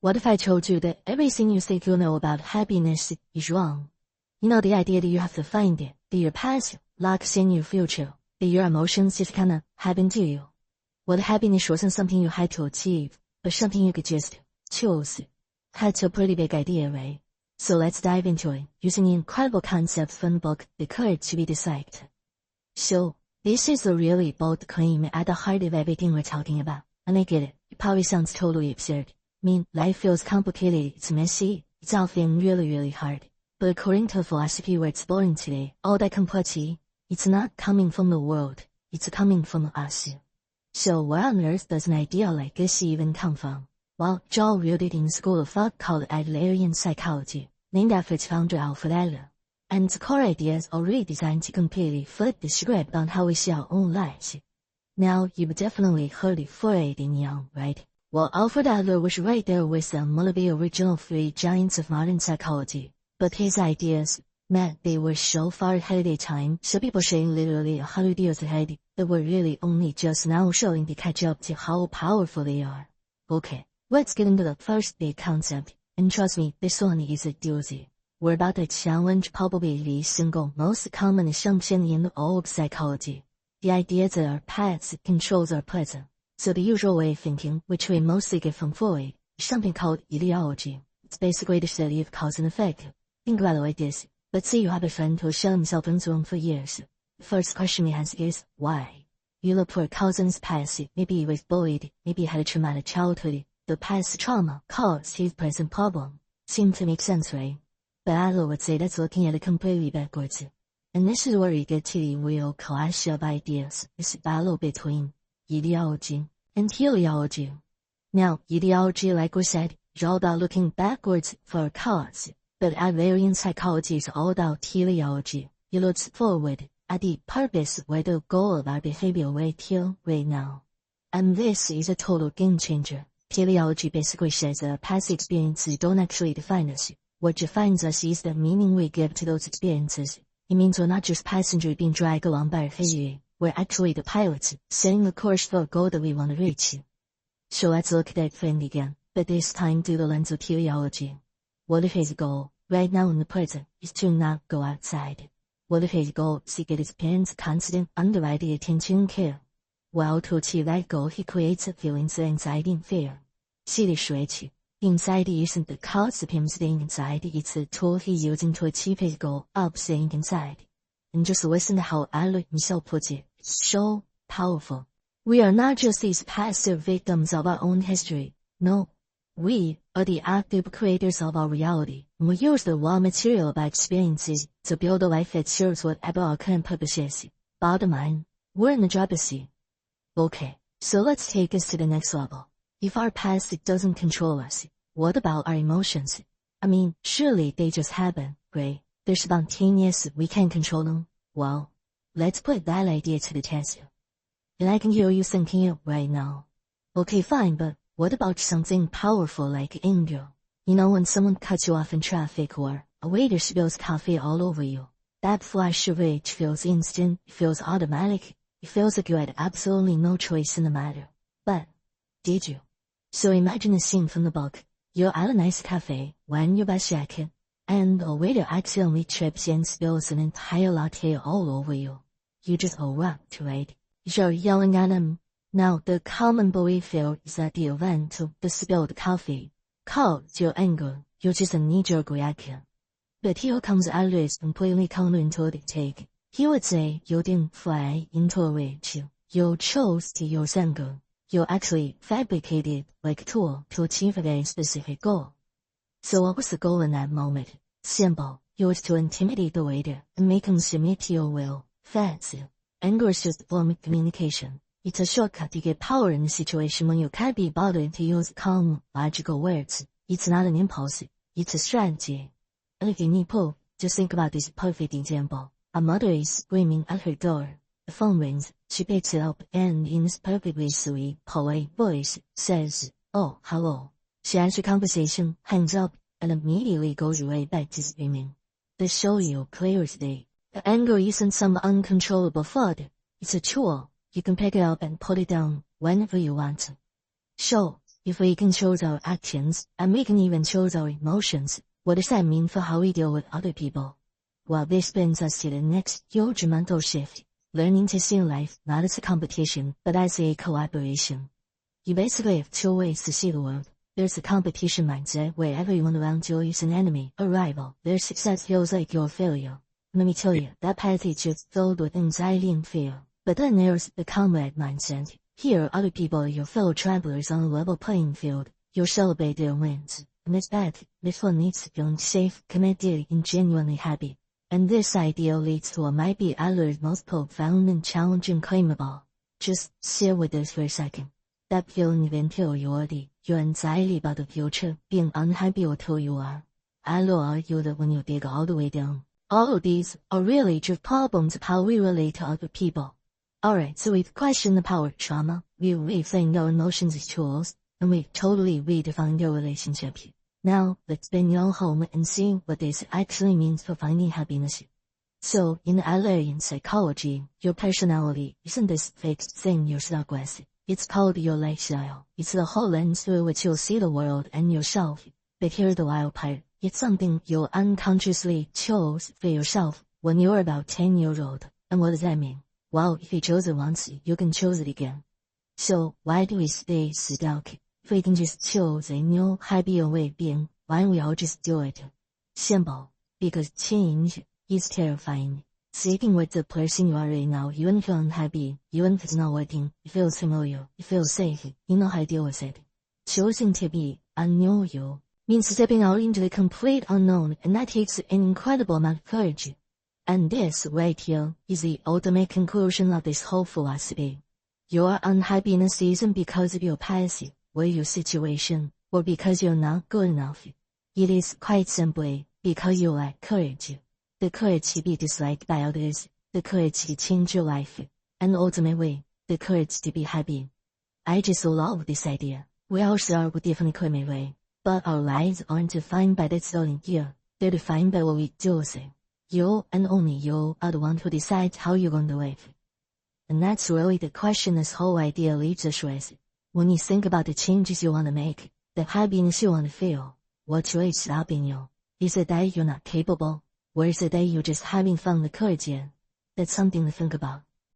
What if I told you that everything you think you know about happiness is wrong? You know, the idea that you have to find it, that your past locks in your future, that your emotions just kinda happen to you. What if happiness wasn't something you had to achieve, but something you could just choose? That's a pretty big idea, right? So let's dive into it, using the incredible concepts from the book, The Courage to be Decided. So, this is a really bold claim at the heart of everything we're talking about. And I get it. It probably sounds totally absurd. I mean, life feels complicated, it's messy, it's often really, really hard. But according to the philosophy we're exploring today, all that complexity, it's not coming from the world, it's coming from us. So where on earth does an idea like this even come from? Well, it's all rooted in a school of thought called Adlerian psychology, named after its founder Alfred Adler. And the core ideas are really designed to completely flip the script on how we see our own lives. Now, you've definitely heard it before in young, right? Well, Alfred Adler was right there with them, one of the original three giants of modern psychology. But his ideas, man, they were so far ahead of their time, some people say literally 100 years ahead, that we're really only just now showing to catch up to how powerful they are. Okay, let's get into the first big concept, and trust me, this one is a doozy. We're about to challenge probably the single most common assumption in all of psychology. The idea that our past controls our present. So the usual way of thinking, which we mostly get from Freud, is something called ideology. It's basically the study of cause and effect. Think about it like this. Let's say you have a friend who shut himself into a room for years. The first question he asks is, why? You look for a cause in his past. Maybe he was bullied. Maybe he had a traumatic childhood. The past trauma caused his present problem. Seems to make sense, right? But Adler would say that's looking at it completely backwards. And this is where you get to the real clash of ideas. This battle between ideology and teleology. Now, ideology, like we said, is all about looking backwards for a cause. But Adlerian psychology is all about teleology. It looks forward at the purpose where the goal of our behavior right here, right now. And this is a total game changer. Teleology basically says that our past experiences don't actually define us. What defines us is the meaning we give to those experiences. It means we're not just passengers being dragged along by our fate. We're actually the pilots, setting the course for a goal that we want to reach. So let's look at that friend again, but this time through the lens of teleology. What if his goal, right now in the present, is to not go outside? What if his goal is to get his parents' constant, undivided attention and care? Well, to achieve that goal, he creates feelings of anxiety and fear. See this right? Anxiety isn't the cause of him staying inside, it's the tool he's using to achieve his goal of staying inside. And just listen to how Adler himself puts it. It's so powerful. We are not just these passive victims of our own history. No. We are the active creators of our reality. And we use the raw material of our experiences to build a life that serves whatever our current purpose is. Bottom line, we're in the driver's seat. Okay, so let's take this to the next level. If our past doesn't control us, what about our emotions? I mean, surely they just happen, right? They're spontaneous, we can't control them. Well, let's put that idea to the test. And I can hear you thinking it right now. Okay, fine, but what about something powerful like anger? You know, when someone cuts you off in traffic or a waiter spills coffee all over you. That flash of rage feels instant, it feels automatic, it feels like you had absolutely no choice in the matter. But, did you? So imagine a scene from the book. You're at a nice cafe, wearing your best jacket, and a waiter accidentally trips and spills an entire latte all over you. You just erupt, right? You're yelling at him. Now, the common belief here is that the event of the spilled coffee caused your anger. You're just a knee-jerk reaction. But here comes Adler's completely counterintuitive take. He would say you didn't fly into a rage. You chose to use anger. You actually fabricated like a tool to achieve a very specific goal. So what was the goal in that moment? Simple. It was to intimidate the waiter and make him submit to your will. Fast. Anger is just a form of communication. It's a shortcut to get power in a situation when you can't be bothered to use calm, logical words. It's not an impulse. It's a strategy. And if you need proof, just think about this perfect example. A mother is screaming at her door. The phone rings. She picks it up and in this perfectly sweet, polite voice says, "Oh, hello." She ends the conversation, hangs up, and immediately goes right back to screaming. They show you clear as day. The anger isn't some uncontrollable flood. It's a tool. You can pick it up and put it down whenever you want. So, If we can choose our actions, and we can even choose our emotions, what does that mean for how we deal with other people? Well, this brings us to the next huge mental shift, learning to see life not as a competition, but as a collaboration. You basically have two ways to see the world. There's a competition mindset where everyone around you is an enemy, a rival. Their success feels like your failure. Let me tell you, that path is just filled with anxiety and fear. But then there's the comrade mindset. Here, other people are your fellow travelers on a level playing field. You'll celebrate their wins. And this path, this one leads to feeling safe, committed, and genuinely happy. And this idea leads to what might be Adler's most profound and challenging claim of all. Just sit with this for a second. That feeling of inferiority, your anxiety about the future, being unhappy with who you are. Adler argued that when you dig all the way down, all of these are really just problems of how we relate to other people. Alright, so we've questioned the power of trauma, we've reframed our emotions as tools, and we've totally redefined our relationship. Now, let's bring you all home and see what this actually means for finding happiness. So, in Adlerian psychology, your personality isn't this fixed thing you're stuck with. It's called your lifestyle. It's the whole lens through which you'll see the world and yourself. But here's the wild part. It's something you unconsciously chose for yourself when you were about 10 years old. And what does that mean? Well, if you chose it once, you can choose it again. So, why do we stay stuck? If we can just choose a new, happier way of being, why don't we all just do it? Simple. Because change is terrifying. Sitting with the person you are right now, even if you're unhappy, even if it's not working, it feels familiar, it feels safe, you know how to deal with it. Choosing to be a new you means stepping out into the complete unknown, and that takes an incredible amount of courage. And this, right here, is the ultimate conclusion of this whole philosophy. Your unhappiness isn't because of your past, or your situation, or because you're not good enough. It is quite simply because you lack courage. The courage to be disliked by others, the courage to change your life, and ultimately, the courage to be happy. I just love this idea. We all start with different way, but our lives aren't defined by that starting here. They're defined by what we do with it. You and only you are the one who decides how you're going to live. And that's really the question this whole idea leaves us with. When you think about the changes you want to make, the happiness you want to feel, what's really stopping you? Is it that you're not capable? Or is it that you're just having fun with courage yet? That's something to think about.